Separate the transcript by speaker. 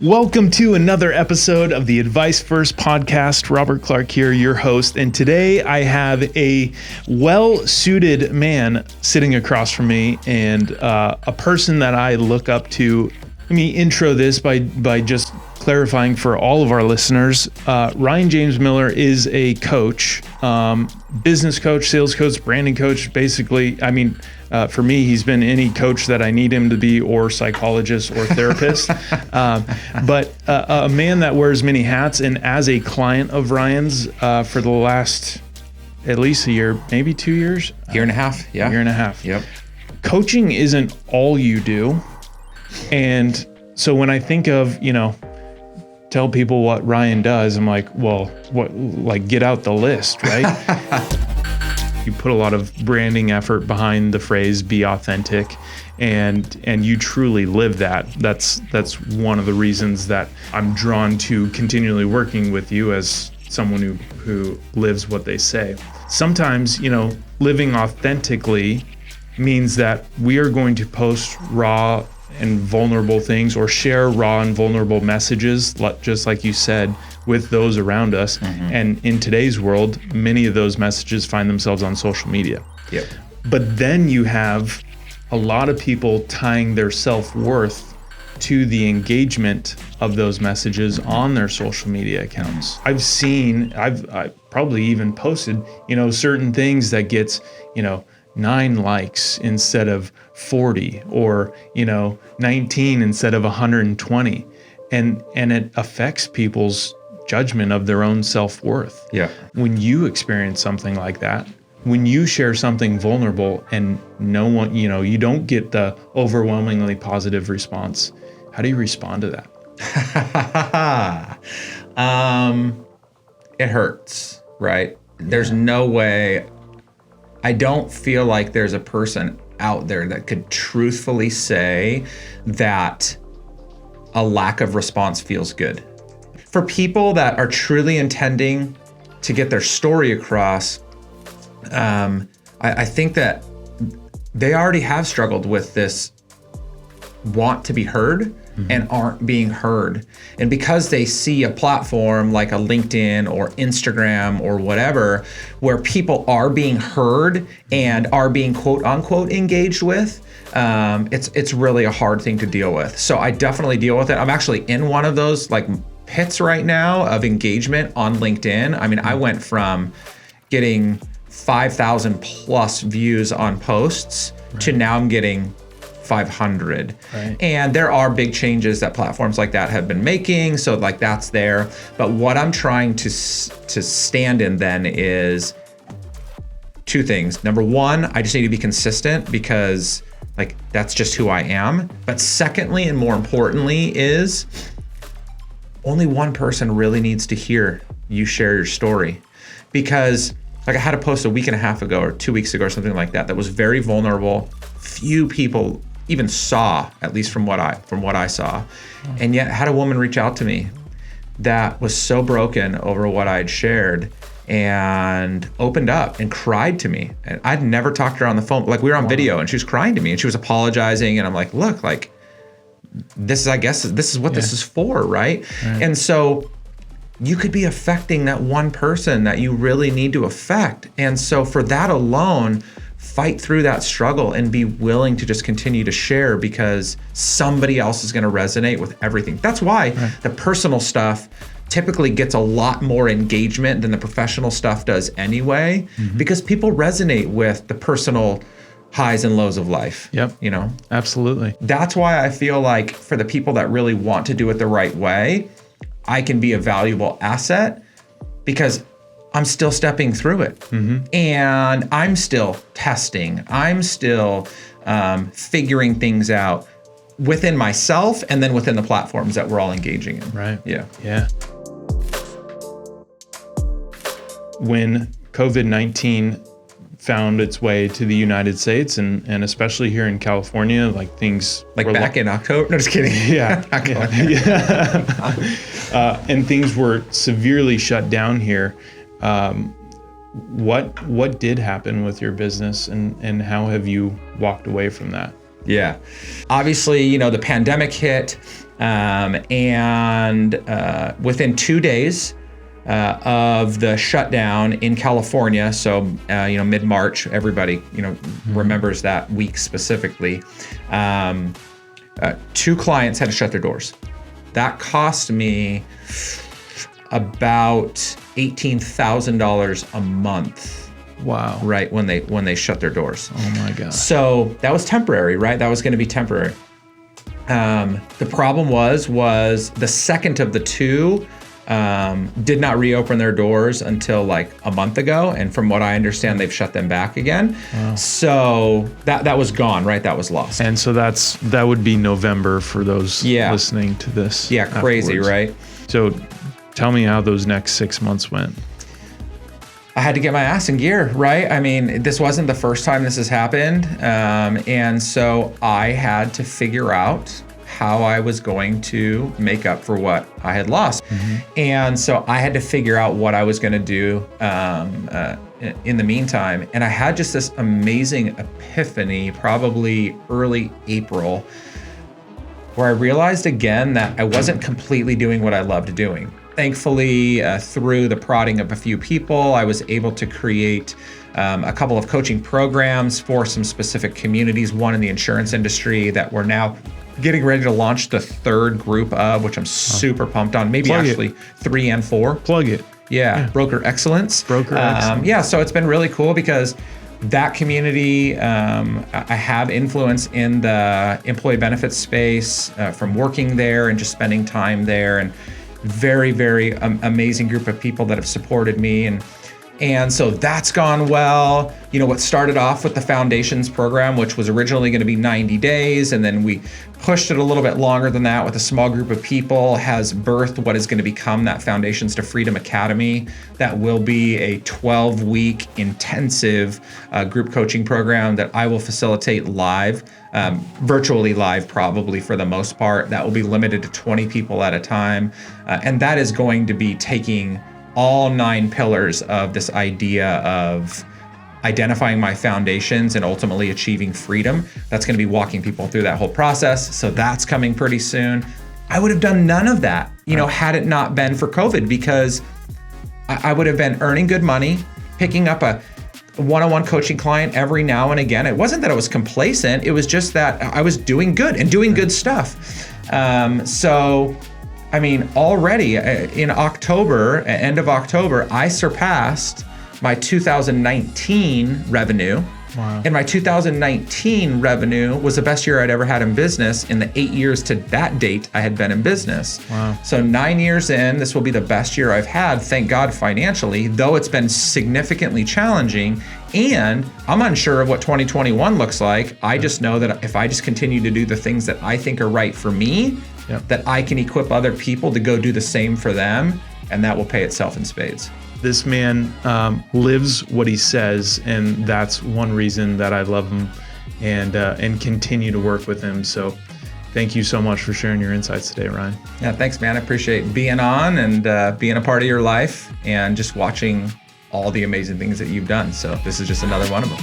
Speaker 1: Welcome to another episode of the Advice First podcast. Robert Clark here, your host. And today I have a well-suited man sitting across from me and a person that I look up to. Let me intro this by just clarifying for all of our listeners. Ryan James Miller is a coach, business coach, sales coach, branding coach. Basically, for me, he's been any coach that I need him to be, or psychologist or therapist. But a man that wears many hats, and as a client of Ryan's for the last at least a year, maybe 2 years.
Speaker 2: Year and a half. Yeah.
Speaker 1: Year and a half.
Speaker 2: Yep.
Speaker 1: Coaching isn't all you do. And so when I think of, tell people what Ryan does, I'm like, well, get out the list, right? You put a lot of branding effort behind the phrase "be authentic," and you truly live that. That's one of the reasons that I'm drawn to continually working with you as someone who lives what they say. Sometimes, living authentically means that we are going to post raw and vulnerable things, or share raw and vulnerable messages, just like you said, with those around us. Mm-hmm. And in today's world, many of those messages find themselves on social media.
Speaker 2: Yep.
Speaker 1: But then you have a lot of people tying their self-worth to the engagement of those messages on their social media accounts. I've probably even posted, certain things that gets, 9 likes instead of 40, or 19 instead of 120, and it affects people's judgment of their own self-worth.
Speaker 2: Yeah.
Speaker 1: When you experience something like that, when you share something vulnerable and no one, you don't get the overwhelmingly positive response, how do you respond to
Speaker 2: that? It hurts, right? There's no way. I don't feel like there's a person out there that could truthfully say that a lack of response feels good. For people that are truly intending to get their story across, I think that they already have struggled with this want to be heard, mm-hmm. and aren't being heard. And because they see a platform like a LinkedIn or Instagram or whatever, where people are being heard and are being quote unquote engaged with, it's really a hard thing to deal with. So I definitely deal with it. I'm actually in one of those pits right now of engagement on LinkedIn. I went from getting 5,000 plus views on posts, right, to now I'm getting 500. Right. And there are big changes that platforms like that have been making. So that's there. But what I'm trying to stand in then is two things. Number one, I just need to be consistent, because that's just who I am. But secondly, and more importantly, is only one person really needs to hear you share your story. Because I had a post a week and a half ago or 2 weeks ago or something like that was very vulnerable. Few people even saw, at least from what I saw. And yet had a woman reach out to me that was so broken over what I'd shared, and opened up and cried to me. And I'd never talked to her on the phone. We were on video, and she was crying to me, and she was apologizing. And I'm like, look, this is what this is for, right? And so you could be affecting that one person that you really need to affect. And so for that alone, fight through that struggle and be willing to just continue to share, because somebody else is going to resonate with everything. That's why the personal stuff typically gets a lot more engagement than the professional stuff does anyway, mm-hmm. because people resonate with the personal highs and lows of life.
Speaker 1: Yep. Absolutely.
Speaker 2: That's why I feel like for the people that really want to do it the right way, I can be a valuable asset, because I'm still stepping through it, mm-hmm. and I'm still testing. I'm still figuring things out within myself, and then within the platforms that we're all engaging in.
Speaker 1: Right.
Speaker 2: Yeah.
Speaker 1: Yeah. When COVID-19 found its way to the United States, and especially here in California, things
Speaker 2: were back in October. No, just kidding.
Speaker 1: Yeah. And things were severely shut down here. What did happen with your business, and how have you walked away from that?
Speaker 2: Yeah. Obviously, the pandemic hit, And within 2 days of the shutdown in California, so mid-March, everybody remembers that week specifically. 2 clients had to shut their doors. That cost me about $18,000 a month.
Speaker 1: Wow.
Speaker 2: Right when they shut their doors.
Speaker 1: Oh my God.
Speaker 2: So that was temporary, right? That was going to be temporary. The problem was the second of the 2 did not reopen their doors until like a month ago, and from what I understand, they've shut them back again. Wow. So that was gone, right? That was lost.
Speaker 1: And so that would be November for those listening to this.
Speaker 2: Yeah, crazy, right?
Speaker 1: So tell me how those next 6 months went.
Speaker 2: I had to get my ass in gear, right? I mean, this wasn't the first time this has happened. And so I had to figure out how I was going to make up for what I had lost. And so I had to figure out what I was going to do in the meantime. And I had just this amazing epiphany, probably early April, where I realized again that I wasn't completely doing what I loved doing. Thankfully, through the prodding of a few people, I was able to create a couple of coaching programs for some specific communities, one in the insurance industry that we're now getting ready to launch the 3rd group of, which I'm super pumped on, maybe actually 3 and 4.
Speaker 1: Plug it.
Speaker 2: Yeah. Broker Excellence.
Speaker 1: Broker Excellence.
Speaker 2: Yeah, so it's been really cool because that community, I have influence in the employee benefits space from working there and just spending time there, and very, very amazing group of people that have supported me. And so that's gone well. What started off with the Foundations program, which was originally going to be 90 days, and then we pushed it a little bit longer than that with a small group of people, has birthed what is going to become that Foundations to Freedom Academy. That will be a 12-week intensive group coaching program that I will facilitate live, virtually live probably for the most part. That will be limited to 20 people at a time. And that is going to be taking all 9 pillars of this idea of identifying my foundations and ultimately achieving freedom. That's going to be walking people through that whole process. So that's coming pretty soon. I would have done none of that, had it not been for COVID, because I would have been earning good money, picking up a one-on-one coaching client every now and again. It wasn't that I was complacent. It was just that I was doing good and doing good stuff. Already in October, end of October, I surpassed my 2019 revenue.
Speaker 1: Wow.
Speaker 2: And my 2019 revenue was the best year I'd ever had in business in the 8 years to that date I had been in business.
Speaker 1: Wow.
Speaker 2: So 9 years in, this will be the best year I've had, thank God, financially, though it's been significantly challenging. And I'm unsure of what 2021 looks like. I just know that if I just continue to do the things that I think are right for me, that I can equip other people to go do the same for them, and that will pay itself in spades.
Speaker 1: This man lives what he says, and that's one reason that I love him and continue to work with him. So thank you so much for sharing your insights today, Ryan.
Speaker 2: Yeah, thanks, man. I appreciate being on and being a part of your life and just watching all the amazing things that you've done. So this is just another one of them.